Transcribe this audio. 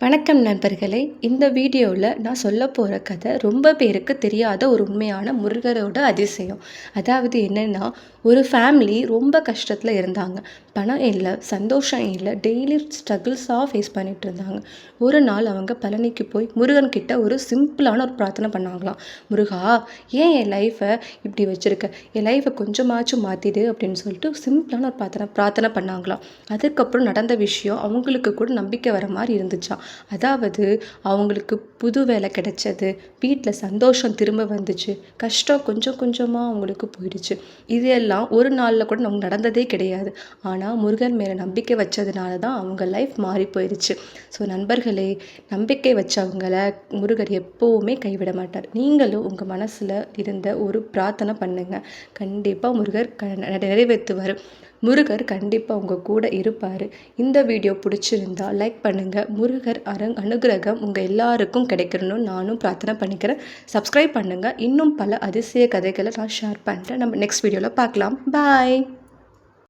வணக்கம் நண்பர்களே! இந்த வீடியோவில் நான் சொல்ல போகிற கதை ரொம்ப பேருக்கு தெரியாத ஒரு உண்மையான முருகரோட அதிசயம். அதாவது என்னென்னா, ஒரு ஃபேமிலி ரொம்ப கஷ்டத்தில் இருந்தாங்க. பணம் இல்லை, சந்தோஷம் இல்லை, டெய்லி ஸ்ட்ரகிள்ஸாக ஃபேஸ் பண்ணிகிட்டு இருந்தாங்க. ஒரு நாள் அவங்க பழனிக்கு போய் முருகன்கிட்ட ஒரு சிம்பிளான ஒரு பிரார்த்தனை பண்ணாங்களாம். முருகா, ஏன் என் லைஃப்பை இப்படி வச்சுருக்க? என் லைஃப்பை கொஞ்சமாச்சும் மாற்றிடு அப்படின்னு சொல்லிட்டு சிம்பிளான ஒரு பிரார்த்தனை பண்ணாங்களாம். அதுக்கப்புறம் நடந்த விஷயம் அவங்களுக்கு கூட நம்பிக்கை வர மாதிரி இருந்துச்சாம். அதாவது அவங்களுக்கு புது வேலை கிடைச்சது, வீட்டில் சந்தோஷம் திரும்ப வந்துச்சு, கஷ்டம் கொஞ்சம் கொஞ்சமாக அவங்களுக்கு போயிடுச்சு. இது எல்லாம் ஒரு நாளில் கூட நமக்கு நடந்ததே கிடையாது. ஆனால் முருகன் மேலே நம்பிக்கை வச்சதுனால தான் அவங்க லைஃப் மாறி போயிடுச்சு. ஸோ நண்பர்களே, நம்பிக்கை வச்சவங்கள முருகர் எப்போவுமே கைவிட மாட்டார். நீங்களும் உங்கள் மனசில் இருந்த ஒரு பிரார்த்தனை பண்ணுங்கள். கண்டிப்பாக முருகர் நிறைவேற்றுவார். முருகர் கண்டிப்பாக உங்கள் கூட இருப்பார். இந்த வீடியோ பிடிச்சிருந்தா லைக் பண்ணுங்கள். முருகர் அனுகிரகம் உங்கள் எல்லாருக்கும் கிடைக்கணும்னு நானும் பிரார்த்தனை பண்ணிக்கிறேன். சப்ஸ்கிரைப் பண்ணுங்கள். இன்னும் பல அதிசய கதைகளை நான் ஷேர் பண்ணுறேன். நம்ம நெக்ஸ்ட் வீடியோவில் பார்க்கலாம். பாய்.